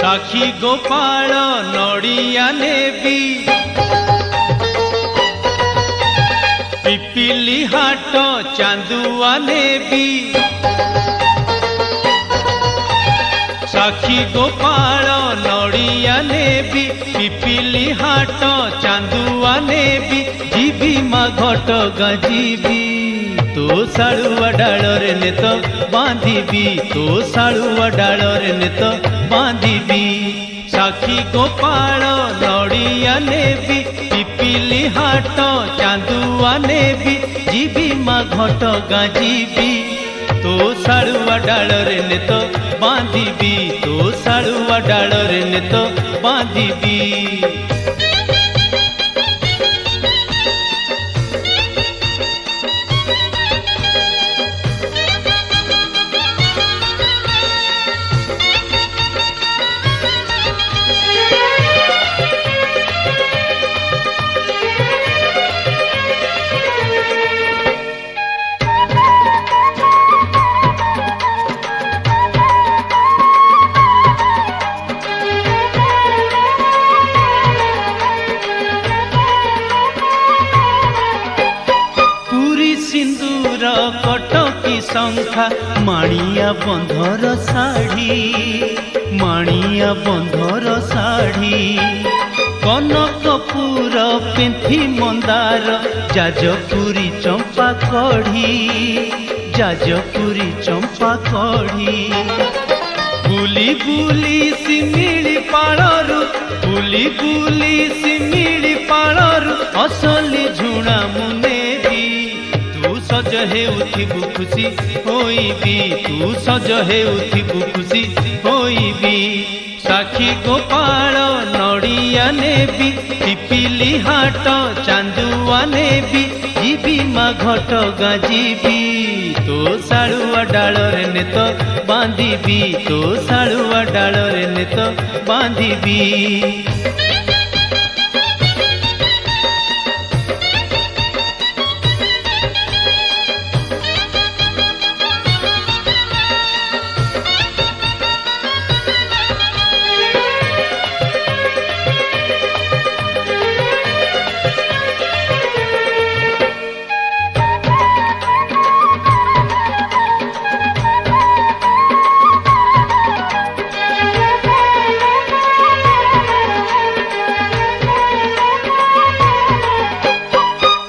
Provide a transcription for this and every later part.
साखी गोपाल नड़िया नेबी पिपिली हाट चांदुआ नेबी साखी गोपाल नड़िया नेबी पिपिली हाट चांदुआ नेबी जीवी माँ घटगाँ जीवी तो साड़ुआ डालरे ने तो बांधिबी तो साड़ुआ डालरे ने तो बांधिबी साखी गोपाल नड़िया नेबी पिपिली हाट चांदुआ नेबी जीवी माँ घटगाँ जीवी तो साड़ुआ डालरे ने तो बांधिबी तो साड़ुआ डालरे ने तो बांधिबी। कटकी शंखा माणिया बंधर शाढ़ी माणिया बंधर शाढ़ी कनकपुर पेंथी मंदार जाजपुरी चंपा कढ़ी जाजपुरी चंपा कढ़ी बुली बुली सिमिली पाड़रू बुली बुली सिमिली पाड़रू असली झुणा मुने सज हे उठिबु खुशी होइबी तू सज हे उठिबु खुशी होइबी साखी गोपाल नड़िया नेबी पिपिली हाट चांदुआ नेबी जीवी माँ घटगाँ जीवी तो साड़ुआ डालरे ने तो बांधिबी तो साड़ुआ डालरे ने तो बांधिबी।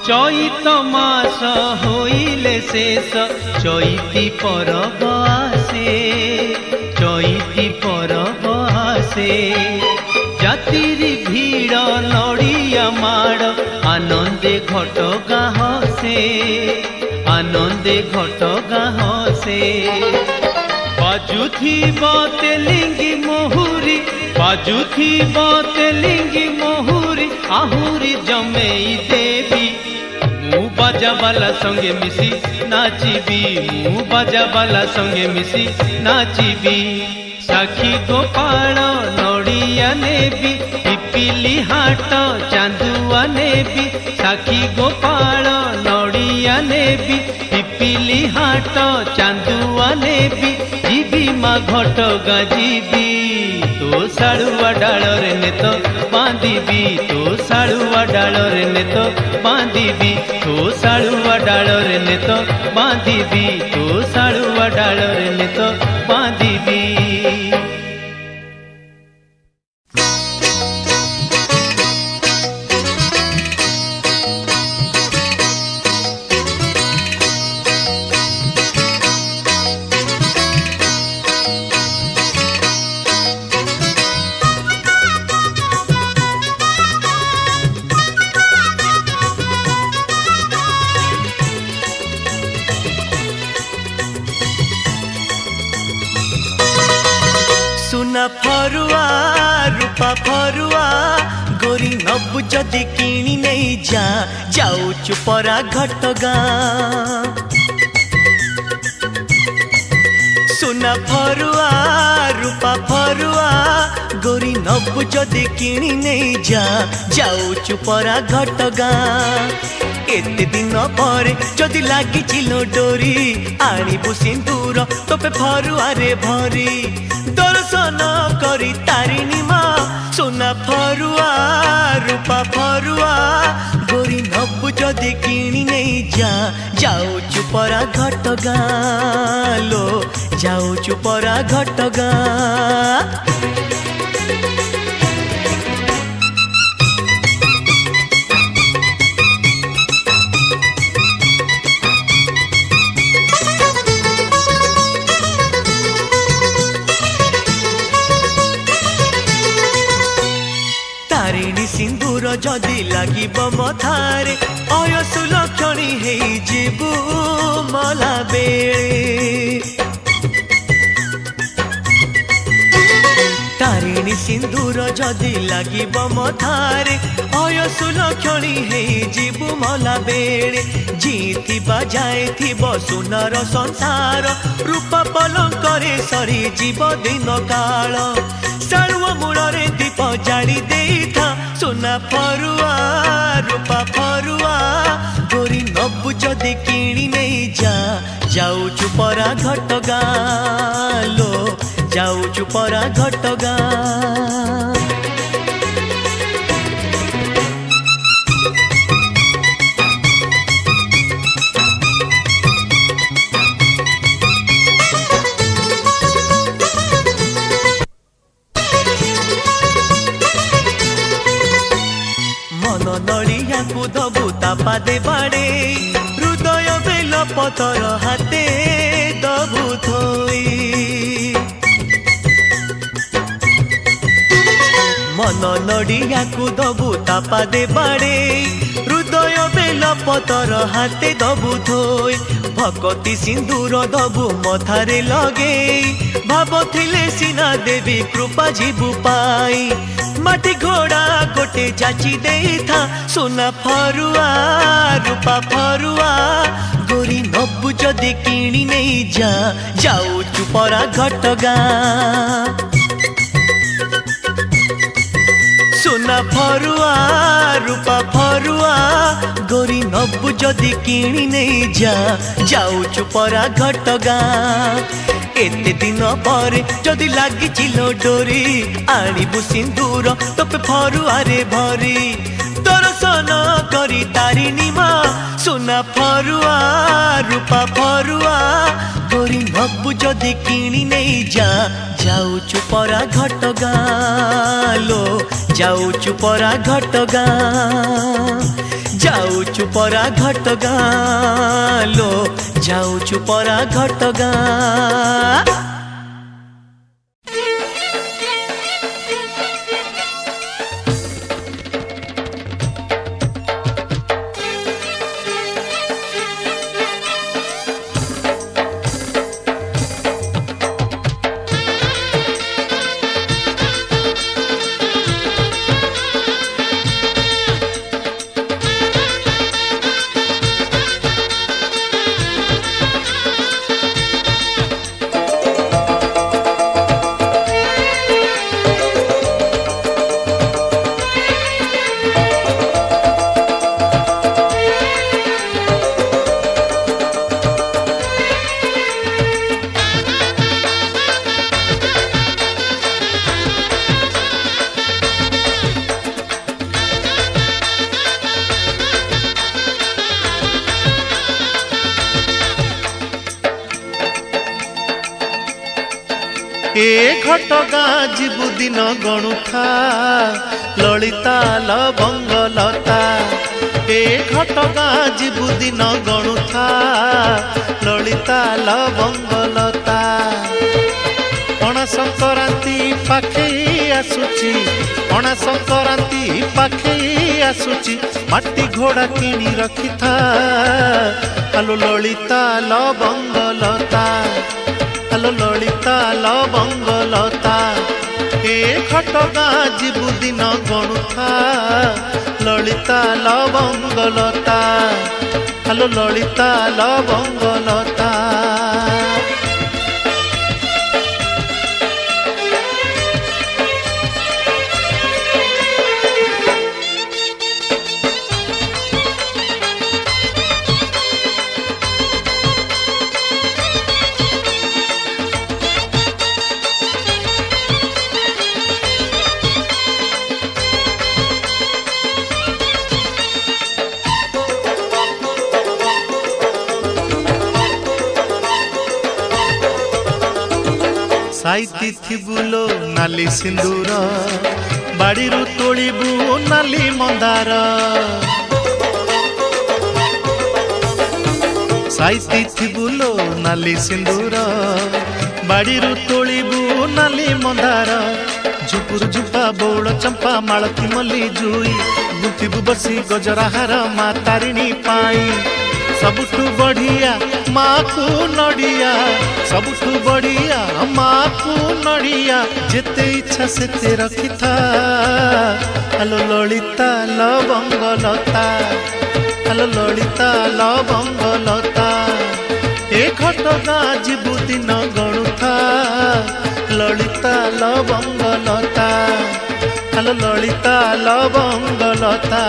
चैत मास होइले शेष चैती परब आसे चैती परब आसे जातिरी भीड़ नड़िया माड़ आनंदे घटगाँ हसे आनंदे घटगाँ हसे बाजुथी तेलिंगी मोहुरी बाजुथी तेलिंगी मोहुरी आहुरी जमेई देवी मु बाजा वाला संगे मिसी नाचिबी मु बाजा वाला संगे मिसी नाचिबी साखी गोपाल नड़िया नेबी पिपिली हाट चांदुआ नेबी साखी गोपाल नड़िया नेबी पिपिली हाट चांदुआ नेबी जीवी माँ घटगाँ जीवी तो साड़ुआ डालरे ने तो बांधिबी तो साड़ुआ डालरे ने तो बांधिबी तो साड़ुआ डालरे ने तो बांधिबी तो साड़ुआ डालरे ने तो बांधिबी। सुना फरुआ रूपा फरुआ गोरी नबु जदि किणी नहीं जा जाऊचु परा घटगाँ सुना फरुआ रूपा फरुआ गोरी नबु जदि किणी नहीं जा जाऊचु परा घटगाँ एते दिन पर जदि लागिचिलो डोरी आनिबु सिंदूर तोपे फरुआरे भरी दर्शन करी तारिणी माँ सोना फरुआ रूपा फरुआ गोरी नबु जदि किणी नहीं जाऊचु परा घटगां लो जाऊचु परा घटगां। तारिणी सिंदूर जदि लागिब मथारे अयसु लक्षणी हेई जीवु मला बेले तारिणी सिंदूर जदि लागिब मथारे अयसु लक्षणी हेई जीवु मला बेले जीथिबा जाएथिब सुनार संसार रूप पलंकरे सरी जीव दिन काल सालुआ मूଳରେ दीप जाली देता सोना फरुआ रूपा फरुआ गोरी नबु जदि किणी नहीं जाऊचु परा घटगां लो जाऊचु परा घटगां। दबु तापा दे बाड़े हृदय बेल पतर हाथे दबु थोई मन नड़िया को दबु तापा दे बाड़े हृदय बेल पतर हाथे दबु थोई भगती सिंदूर दबु मथारे लगे भाबथिले सिना देवी कृपा जीवु पाई माटी घोड़ा गोटे जाची देता सोना फरुआ रूपा फरुआ गोरी नबु जदि किणी नहीं जाऊचु परा घटगां सोना फरुआ रूपा फरुआ गोरी नबु जदि किणी नहीं जाऊचु परा घटगां एते दिन पर जदि लागिचिलो डोरी आनिबु सिंदूर तोपे फरुआरे भरी दर्शन करी तारिणी माँ सोना फरुआ रूपा फरुआ गोरी नबु जदि किणी नहीं जाऊचु परा घटगां लो जाऊचु परा घटगां जाऊचु परा घटगां लो जाऊचु परा घटगां। ए घटगां जीवु दिन गणुथा ललिता लबंगलता ए घटगां जीवु दिन गणुथा ललिता लबंगलता पणा संक्रांति पाखे आसुची पणा संक्रांति पाखे आसुची माटी घोड़ा किणी रखिथा आलो ललिता लबंगलता आलो ललिता लबंगलता ए घटगां जीवु दिन गणुथा ललिता लबंगलता आलो ललिता लबंगलता। ସାଇତି ଥିବୁଲୋ ନାଲି ସିନ୍ଦୁର ବାଡ଼ିରୁ ତୋଳିବୁ ନାଲି ମନ୍ଦାର ସାଇତି ଥିବୁଲୋ ନାଲି ସିନ୍ଦୁର ବାଡ଼ିରୁ ତୋଳିବୁ ନାଲି ମନ୍ଦାର ଝୁପୁରୁ ଝୁପା ବଉଳ ଚମ୍ପା ମାଳତୀ ମଲ୍ଲି ଜୁଇ ଗୁନ୍ଥିବୁ ବସି ଗଜରାହାର ମା ତାରିଣୀ ପାଇଁ ସବୁଠୁ ବଢିଆ ମାକୁ ନଡ଼ିଆ ସବୁଠୁ ବଢିଆ ମାକୁ ନଡ଼ିଆ ଯେତେ ଇଚ୍ଛା ସେତେ ରଖିଥା ଆଲୋ ଲଳିତା ଲବଙ୍ଗଲତା ଆଲୋ ଲଳିତା ଲବଙ୍ଗଲତା ଏ ଘଟଗାଁ ଯିବୁ ଦିନ ଗଣୁଥା ଲଳିତା ଲବଙ୍ଗଲତା ଆଲୋ ଲଳିତା ଲବଙ୍ଗଲତା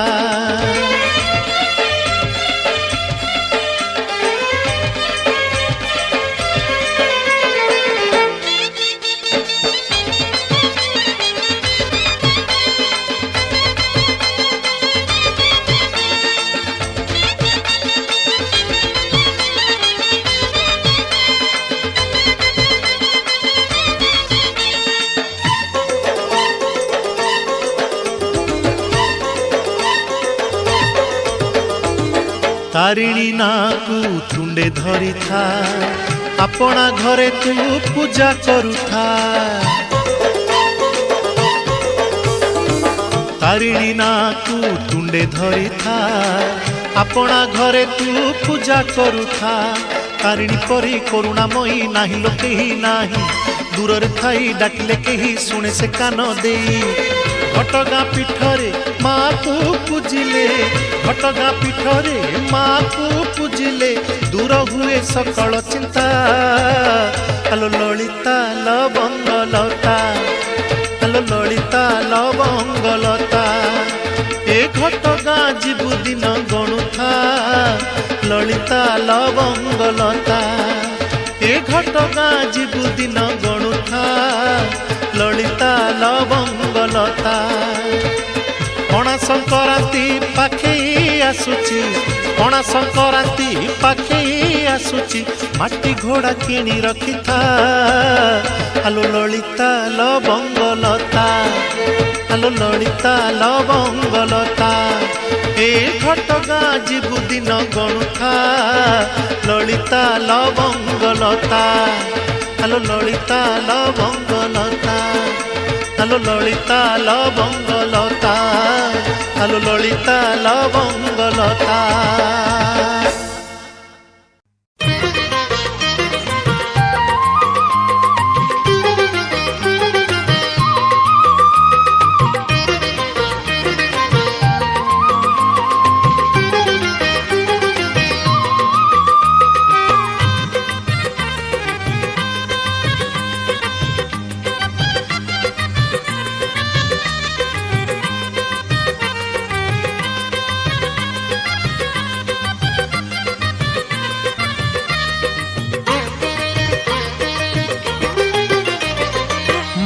तारिणी नाकू तुंडे धरी था अपना घरे तू पूजा करुथा तारिणी नाकू तुंडे धरी था अपना घरे तू पूजा करुथा तारिणी परी करुणामयी नाही लोके ही नाही दूर रे थाई डाकिले केही सुने से कान देई घटगाँ पीठरे माँ को पूजिले घटगाँ पीठरे माँ को पूजिले दूर हुए सकल चिंता आलो ललिता लबंगलता आलो ललिता लबंगलता ए घटगाँ जीवु दिन गणुथा ललिता लबंगलता ए घटगाँ जीवु दिन गणुथा ललिता लबंगलता पणा संक्रांति पाखे आसुची पणा संक्रांति पाखे आसुची माटी घोड़ा किणी रखिथा आलो ललिता लबंगलता आलो ललिता लबंगलता ए घटगाँ जीवु दिन गणुथा ललिता लबंगलता आलो ललिता लबंगलता आलो ललिता लबंगलता आलो ललिता लबंगलता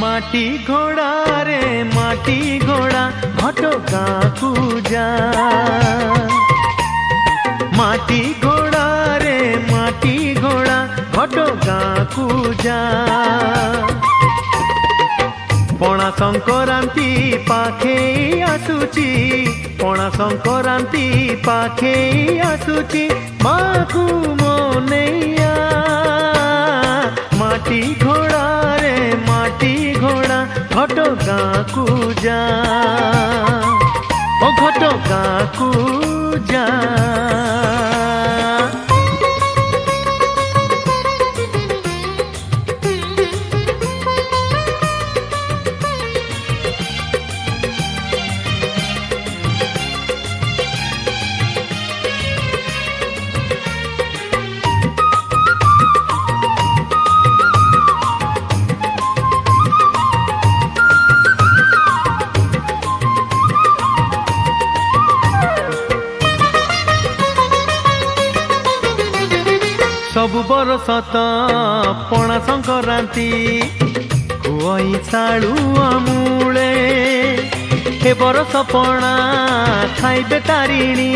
माटी घोड़ा रे माटी घोड़ा घटगाँ को जा माटी घोड़ा रे माटी घोड़ा घटगाँ को जा पणा संक्रांति पाखे आसुची पणा संक्रांति पाखे आसुची माँ को मोनैया माटी घोड़ा रे माटी घोड़ा घटगाँ को जा ओ घटगाँ को जा सबु बरस त पणा संक्रांति खुआई साड़ू अमूले हे बरस पणा खाइबे तारिणी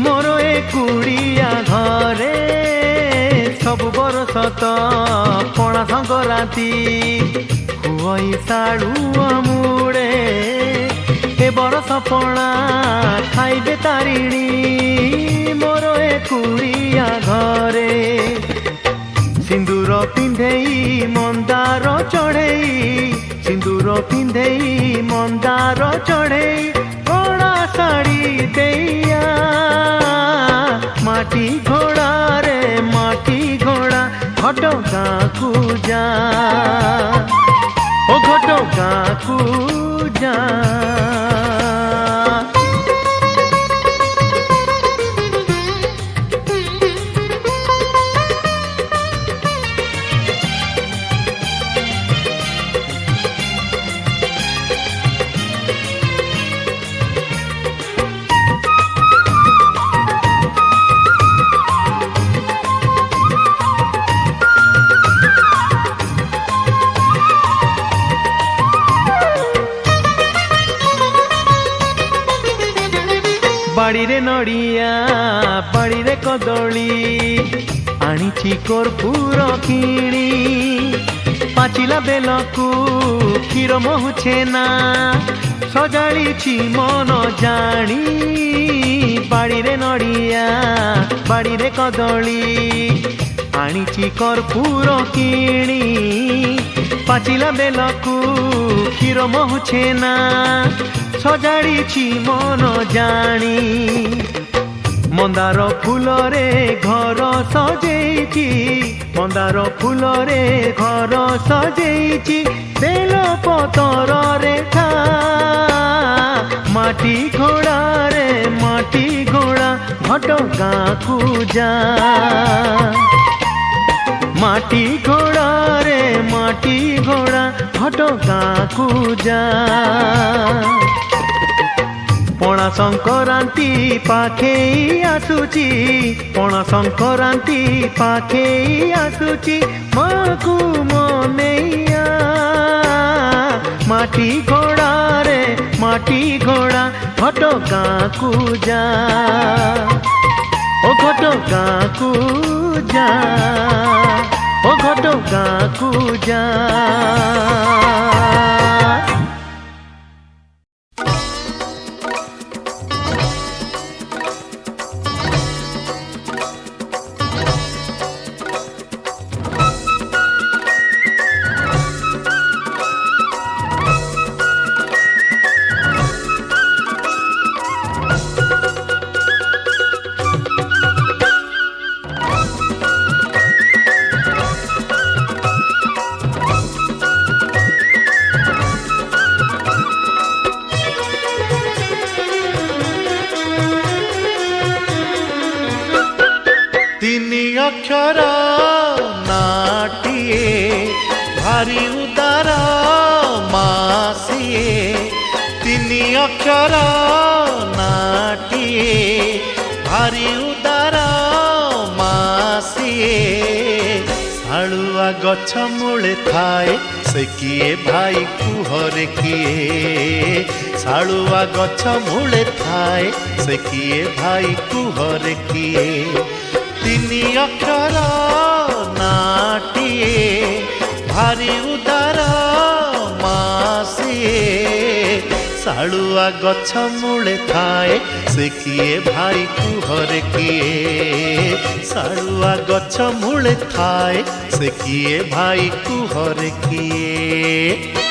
मोर एकुड़िया घरे सबु बरस त पणा संक्रांति ସଂକ୍ରାନ୍ତି ହୁଅଇ ଶାଢୁଅ ମୁଡ଼େ ଏ ବରଷ ପଣା ଖାଇବେ ତାରିଣୀ ମୋର ଏକୁଡ଼ିଆ ଘରେ ସିନ୍ଦୁର ପିନ୍ଧେଇ ମନ୍ଦାର ଚଢ଼େଇ ସିନ୍ଦୁର ପିନ୍ଧେଇ ମନ୍ଦାର ଚଢ଼େଇ କଳା ଶାଢ଼ୀ ଦେଇଆ ମାଟି ଘୋଡ଼ାରେ ମାଟି ଘୋଡ଼ା ଘଟଗାଁକୁ ଯା ଓ ଘଟଗାଁକୁ ଯା ବାଡ଼ିରେ ନଡ଼ିଆ ବାଡ଼ିରେ କଦଳୀ ଆଣିଛି କର୍ପୂର କିଣି ପାଚିଲା ବେଲକୁ କ୍ଷୀର ମହୁ ଛେନା ସଜାଳିଛି ମନ ଜାଣି ବାଡ଼ିରେ ନଡ଼ିଆ ବାଡ଼ିରେ କଦଳୀ ଆଣିଛି କର୍ପୂର କିଣି ପାଚିଲା ବେଲକୁ କ୍ଷୀର ମହୁ ଛେନା ସଜାଡ଼ିଛି ମନ ଜାଣି ମନ୍ଦାର ଫୁଲରେ ଘର ସଜେଇଛି ମନ୍ଦାର ଫୁଲରେ ଘର ସଜେଇଛି ବେଲ ପତରରେ ଠା ମାଟି ଘୋଡ଼ାରେ ମାଟି ଘୋଡ଼ା ଘଟଗାଁକୁ ଯା ମାଟି ଘୋଡ଼ାରେ ମାଟି ଘୋଡ଼ା ଘଟଗାଁକୁ ଯା ପଣା ସଂକ୍ରାନ୍ତି ପାଖେଇ ଆସୁଛି ପଣା ସଂକ୍ରାନ୍ତି ପାଖେଇ ଆସୁଛି ମାକୁ ମନେଇଆ ମାଟି ଘୋଡ଼ାରେ ମାଟି ଘୋଡ଼ା ଘଟଗାଁକୁ ଯା ଓ ଘଟଗାଁକୁ ଯା ଓ ଘଟଗାଁକୁ ଯା ଅକ୍ଷର ନାଟିଏ ଭାରି ଉଦାର ମାସିଏ ତିନି ଅକ୍ଷର ନାଟିଏ ଭାରି ଉଦାର ମାସିଏ ଶାଳୁଆ ଗଛ ମୂଳେ ଥାଏ ସେ କିଏ ଭାଇ କୁହରେ କିଏ ଶାଳୁଆ ଗଛ ମୂଳେ ଥାଏ ସେ କିଏ ଭାଇ କୁହରେ କିଏ ତିନି ଅକ୍ଷର ନାଟିଏ ଭାରି ଉଦାର ମାସିଏ ଶାଳୁଆ ଗଛ ମୂଳେ ଥାଏ ସେ କିଏ ଭାଇ କୁହରେ କିଏ ଶାଳୁଆ ଗଛ ମୂଳେ ଥାଏ ସେ କିଏ ଭାଇ କୁହରେ କିଏ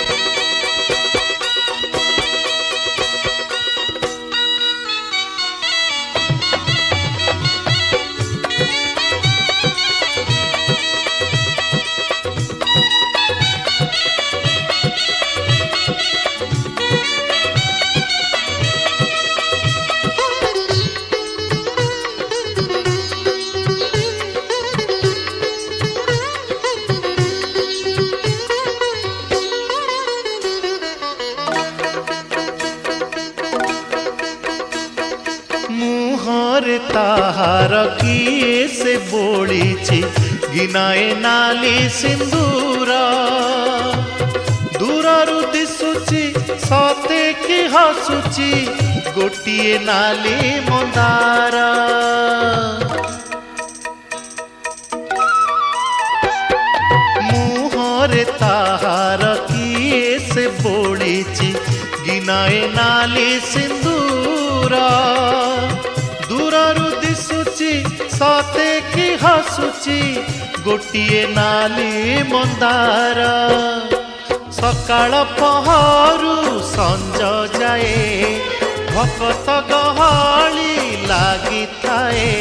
ताहार किए से बोलीची गिनाए नाली सिंदूर दूररू दिशुची सते कि हसुची गोटिए नाली मंदार मुहर ମୁହଁରେ ତାହାର କିଏ ସେ ବୋଳିଛି ଗିନାଏ ନାଲି ସିନ୍ଦୁର। ଦୂରରୁ ଦିଶୁଛି ସତେ କି ହସୁଛି ଗୋଟିଏ ନାଲି ମନ୍ଦାର। ସକାଳ ପହରୁ ସଞ୍ଜ ଯାଏ ଭକତ ଗହଳି ଲାଗିଥାଏ।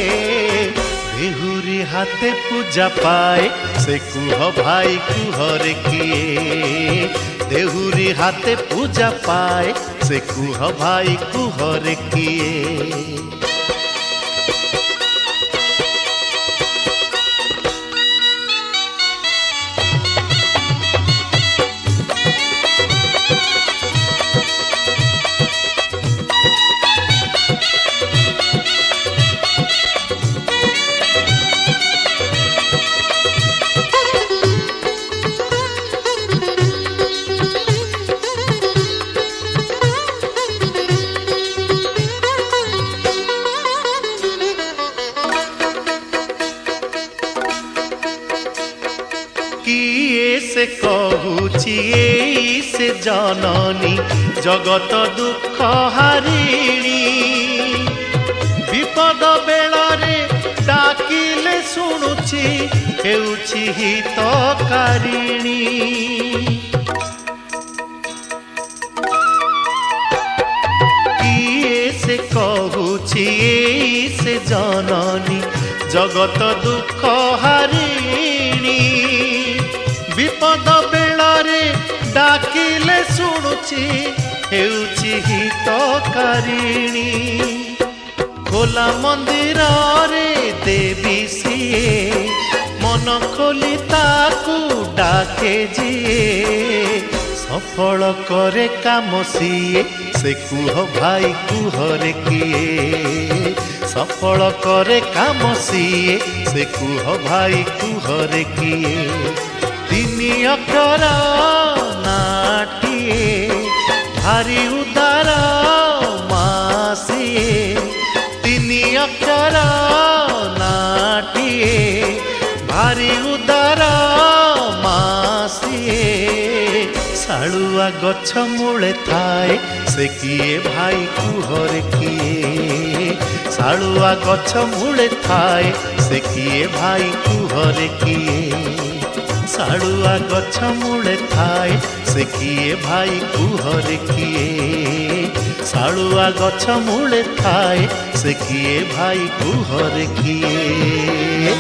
ଦେହୁରୀ ହାତେ ପୂଜା ପାଏ ସେ କୁହ ଭାଇ କୁହରେ କିଏ। ଦେହୁରୀ ହାତେ ପୂଜା ପାଏ ସେ କୁହ ଭାଇ କୁହରେ କିଏ। किए से कहूची एई से जननी जगत दुख हारिणी। विपद बेलारे डाकिले शुणुची हेउची हितकारिणी। किए से कहूची एई से जननी जगत दुख हारिणी। विपद बेलारे डाकिले शुणुची हेउची हितकारिणी। खोला मंदिर रे देवी सिए मन खोली ताकू डाके जिए। सफल करे काम सिए से कुह भाई कुहरे किए। सफल करे काम सिए से कुह भाई कुहरे किए। तिनी अक्षर नाटिए भारी उदार मासिए। तिनी अक्षर नाटिए भारी उदार मासिए। शालुआ गछ मूले थाए से किए भाई कुहरे किए। शालुआ गछ मूले थाए से किए भाई कुहरे किए। शालुआ गछ मूले थाए से किए भाई कुहरे किए। शालुआ गछ मूले थाए से किए भाई कुहरे किए।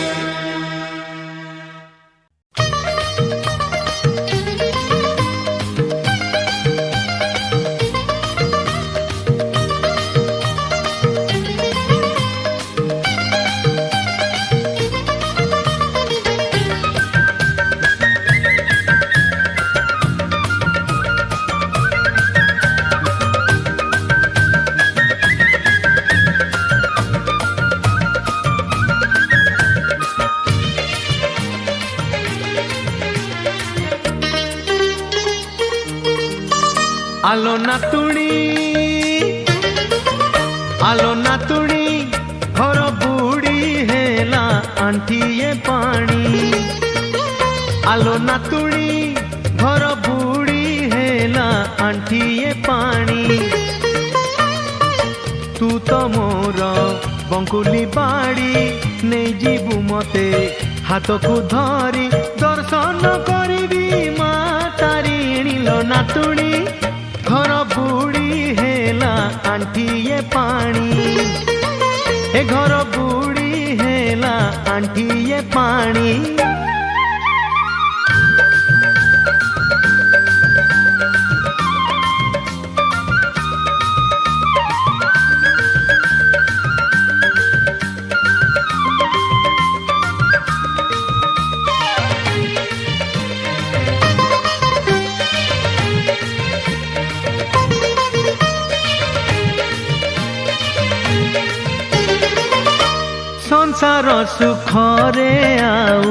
आलो नातुणी घर बुड़ी हेला आंठिए पानी। आलो नातुणी घर बुड़ी हेला आंठिए पानी। तू तो मोर बंकुली बाड़ी नहीं जीवु मते हाथ को धरी दर्शन करी मा तारिणी। लो नातुणी घर बुड़ी हेला आंठिए पानी। ए घर बुड़ी हेला आंठिए पानी। संसार सुखरे आउ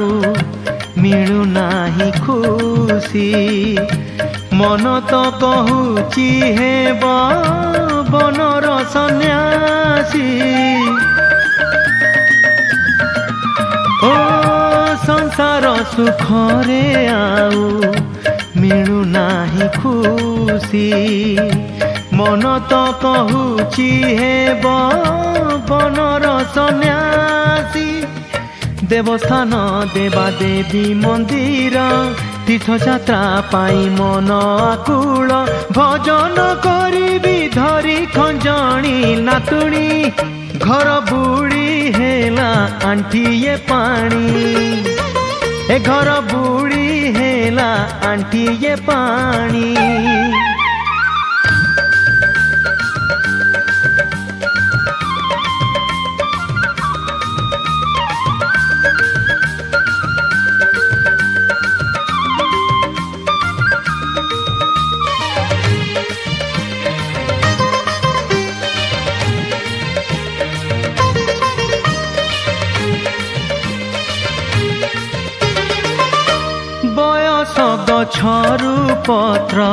मिलू नाही खुशी। मन तो कहूची हे बनर सन्यासी। ओ संसार सुखरे आउ मिलुनाही खुशी मन तो कहूची हेब बनर सन्यासी देवस्थान देवा देवी मंदिर तीर्थयात्रा पाई मन आकुल भजन करी धरी खंजणी नातुणी घर बुड़ी हेला आंठिए पानी ए घर बुड़ी हेला आंठिए पानी गछरू पत्र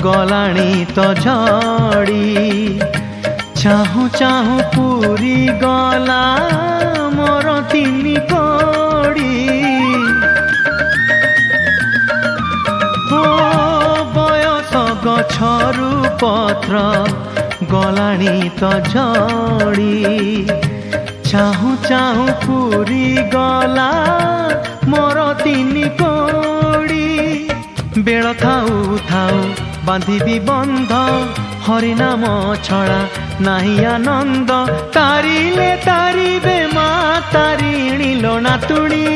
गलाणी तो झड़ी चाहू चाहू पूरी गला मोर तीन कड़ी हो बयस गछरू पत्र गलाणी तो झड़ी चाहू चाहू पूरी गला मोर तीन कड़ी बेल थाऊ थाऊ बांधिबी बंध हरि नाम छड़ा नाही आनंद तारिले तारिबे मा तारिणी लो नातुणी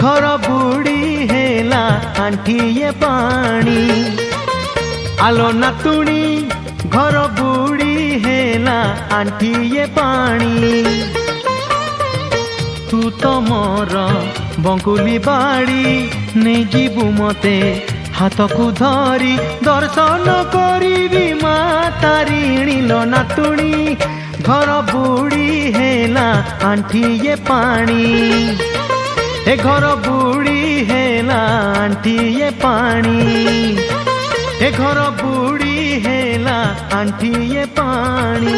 घर बुड़ी हेला आंठिए पानी आलो नातुणी घर बुड़ी हेला आंठिए पानी तू तो मोर बंकुली बाड़ी नहीं जीवु मते हाथ को धरी दर्शन करी मा तारिणी लो नातुणी घर बुड़ी हेला आंठिए पानी ए घर बुड़ी हेला आंठिए पानी ए घर बुड़ी हेला आंठिए पानी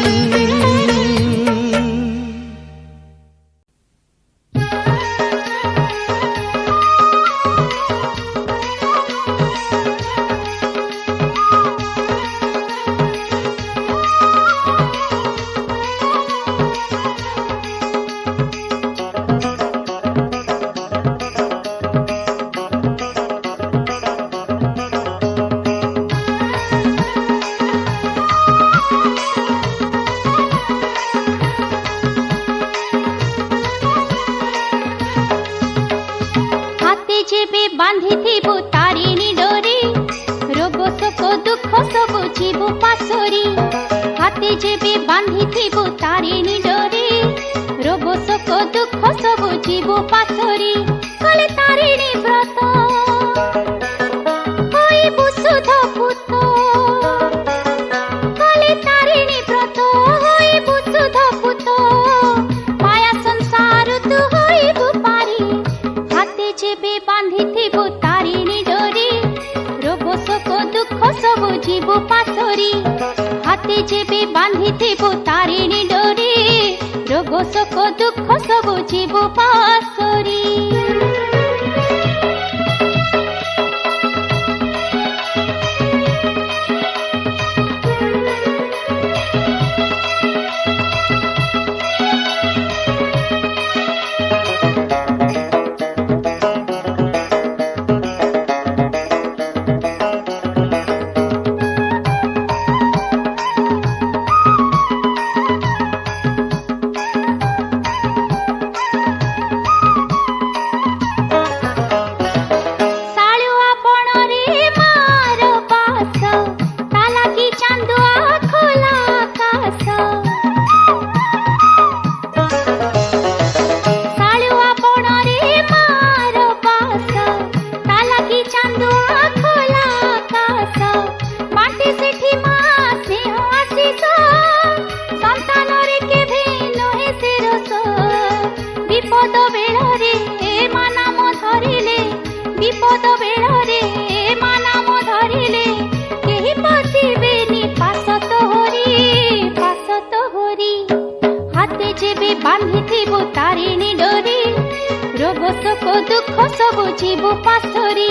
শোক দুঃখ সবু জীবু পাশরি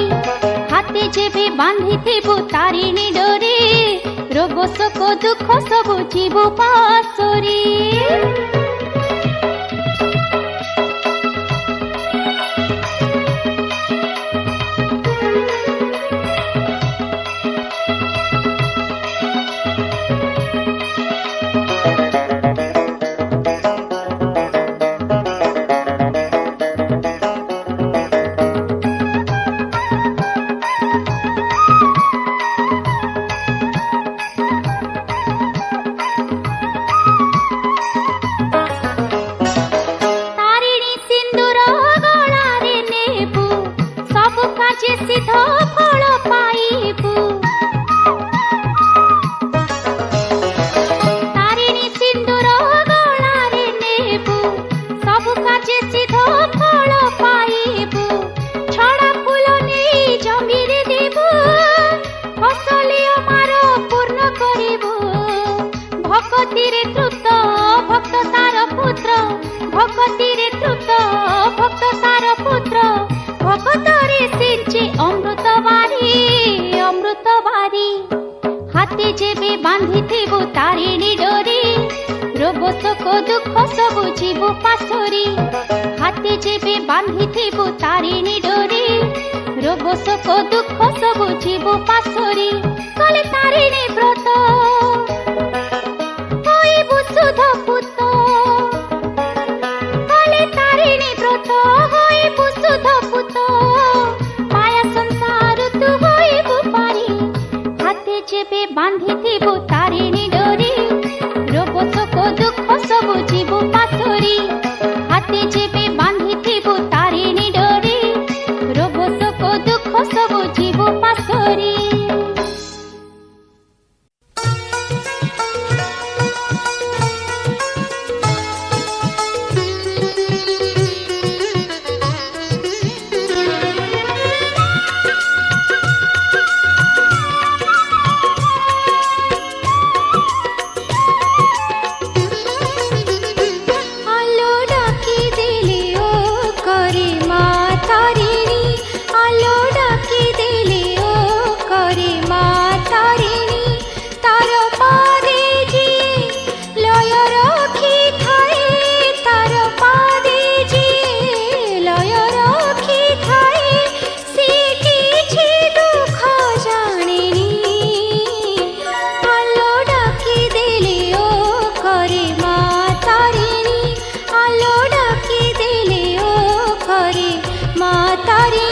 হাতে যেবে বাঁধিথিবু তারিণী ডোরি রোগ শোক দুঃখ সবু জীবু পাশরি ভক্তিরে ত্রুত ভক্ত তার পুত্র ভক্তিরে ত্রুত ভক্ত তার পুত্র ভক্তরে সিঞ্চে অমৃত বাড়ি হাতে যেবে বাঁধিথিবু তারিণী ডোরি রোগ শোক দুঃখ সবু জীবু পাশরি হাতে যেবে বাঁধিথিবু তারিণী ডোরি রোগ শোক দুঃখ সবু জীবু পাশরি কলে তারিণী ব্রত শুদ্ধ পুত কলে তারিণী ব্রত হইবু শুদ্ধ পুত মায়া সংসার তু হইবু পারি হাতে যেবে বাঁধিথিবু তারিণী ডোরি রোগ শোক দুঃখ সবু জীবু পাশরি হাতে যেবে বাঁধিথিবু তারিণী ডোরি রোগ শোক দুঃখ সবু জীবু পাশরি तारी